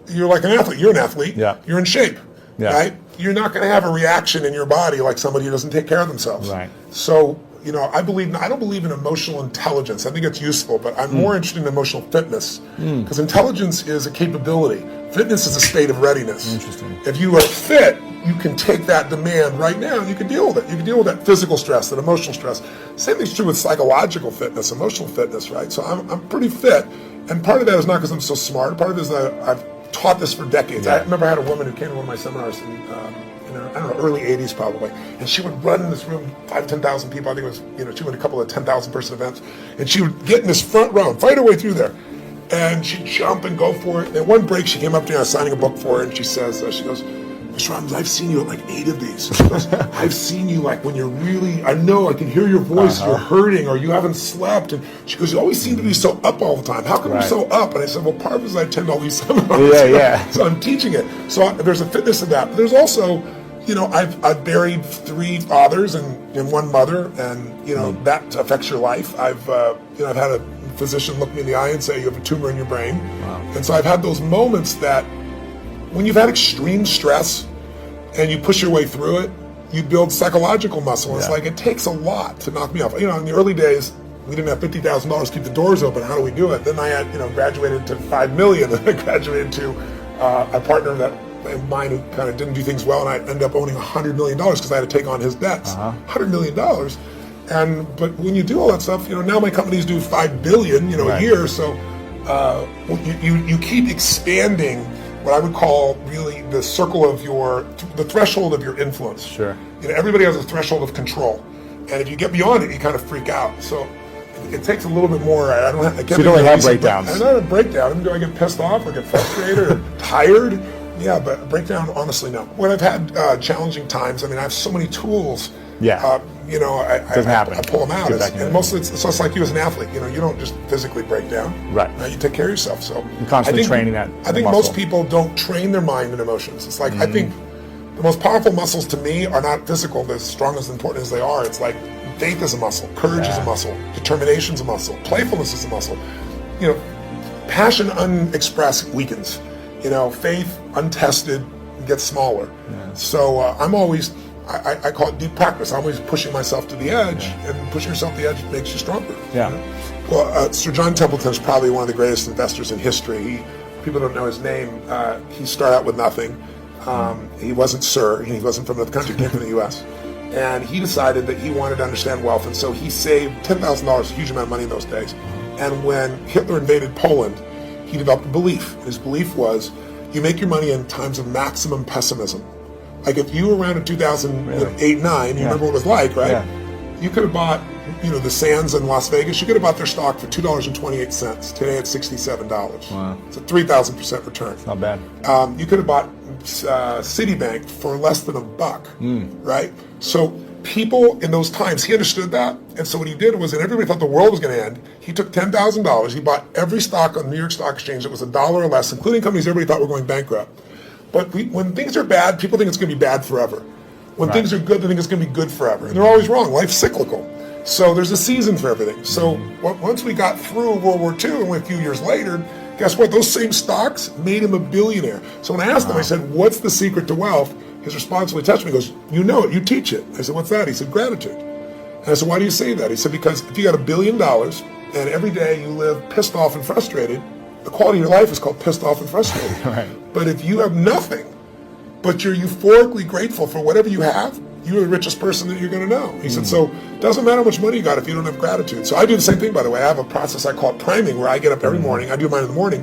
you're like an athlete. You're an athlete. Yeah. You're in shape, right? You're not going to have a reaction in your body like somebody who doesn't take care of themselves. Right. So, I don't believe in emotional intelligence. I think it's useful, but I'm more interested in emotional fitness, because intelligence is a capability. Fitness is a state of readiness. Interesting. If you are fit, you can take that demand right now and you can deal with it. You can deal with that physical stress, that emotional stress. Same thing's true with psychological fitness, emotional fitness, right? So I'm pretty fit, and part of that is not because I'm so smart. Part of it is that I've taught this for decades. I remember I had a woman who came to one of my seminars in, I don't know, early 80s probably, and she would run in this room, 10,000 people. I think it was, she went a couple of 10,000 person events, and she would get in this front row and fight her way through there. And she'd jump and go for it. And at one break, she came up to me, I was signing a book for her, and she says, she goes, Mr. Robbins, I've seen you at like 8 of these. She goes, I've seen you like when you're really, I know, I can hear your voice, you're hurting, or you haven't slept. And she goes, you always seem to be so up all the time. How come you're so up? And I said, well, part of it is I attend all these seminars. So I'm teaching it. So there's a fitness of that. But there's also, I've buried 3 fathers and 1 mother, and, that affects your life. I've had a physician look me in the eye and say, you have a tumor in your brain. And so I've had those moments that when you've had extreme stress and you push your way through it, you build psychological muscle. It's like, it takes a lot to knock me off. In the early days, we didn't have $50,000 to keep the doors open. How do we do it? Then I had, graduated to $5 million. I graduated to a partner of mine who kind of didn't do things well, and I ended up owning $100 million because I had to take on his debts. $100 million. But when you do all that stuff, now my companies do $5 billion, a year. So you keep expanding what I would call really the circle of the threshold of your influence. Sure. Everybody has a threshold of control, and if you get beyond it, you kind of freak out. So it takes a little bit more. So you don't really have breakdowns. I don't have a breakdown. Do I get pissed off or get frustrated or tired? Yeah, but a breakdown, honestly, no. When I've had challenging times, I have so many tools. I pull them out. And mostly it's like you as an athlete. You don't just physically break down. Right. You take care of yourself. So you're constantly training that. I think most people don't train their mind and emotions. It's like, I think the most powerful muscles to me are not physical, as strong as important as they are. It's like faith is a muscle, courage is a muscle, determination is a muscle, playfulness is a muscle. Passion unexpressed weakens. Faith untested gets smaller. So I'm always, I call it deep practice. I'm always pushing myself to the edge, and pushing yourself to the edge makes you stronger. Well, Sir John Templeton is probably one of the greatest investors in history. People don't know his name. He started out with nothing. He wasn't Sir. He wasn't from another country. He came from the U.S. And he decided that he wanted to understand wealth, and so he saved $10,000, a huge amount of money in those days. And when Hitler invaded Poland, he developed a belief. His belief was, you make your money in times of maximum pessimism. Like if you were around in 2008-9, you remember what it was like, right? You could have bought, the Sands in Las Vegas, you could have bought their stock for $2.28. Today it's $67. Wow. It's a 3,000% return. It's not bad. You could have bought Citibank for less than $1, right? So people in those times, he understood that, and so what he did was, and everybody thought the world was going to end, he took $10,000, he bought every stock on the New York Stock Exchange that was $1 or less, including companies everybody thought were going bankrupt. But when things are bad, people think it's going to be bad forever. When things are good, they think it's going to be good forever. And they're always wrong. Life's cyclical. So there's a season for everything. So once we got through World War II, and a few years later, guess what? Those same stocks made him a billionaire. So when I asked him, I said, what's the secret to wealth? His response when he touched me, he goes, you know it, you teach it. I said, what's that? He said, gratitude. And I said, why do you say that? He said, because if you got $1 billion and every day you live pissed off and frustrated, the quality of your life is called pissed off and frustrated. Right. But if you have nothing, but you're euphorically grateful for whatever you have, you're the richest person that you're going to know. He said, so it doesn't matter how much money you got if you don't have gratitude. So I do the same thing, by the way. I have a process I call it priming, where I get up every morning. I do mine in the morning.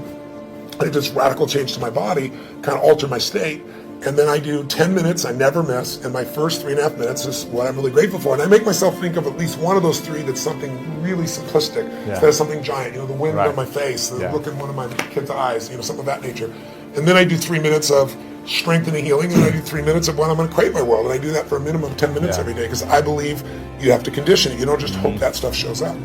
I do this radical change to my body, kind of alter my state. And then I do 10 minutes, I never miss, and my first 3.5 minutes is what I'm really grateful for. And I make myself think of at least one of those 3 that's something really simplistic, instead of something giant, the wind on my face, the look in one of my kids' eyes, something of that nature. And then I do 3 minutes of strength and healing, and I do 3 minutes of when I'm going to create my world. And I do that for a minimum of 10 minutes every day, because I believe you have to condition it. You don't just hope that stuff shows up.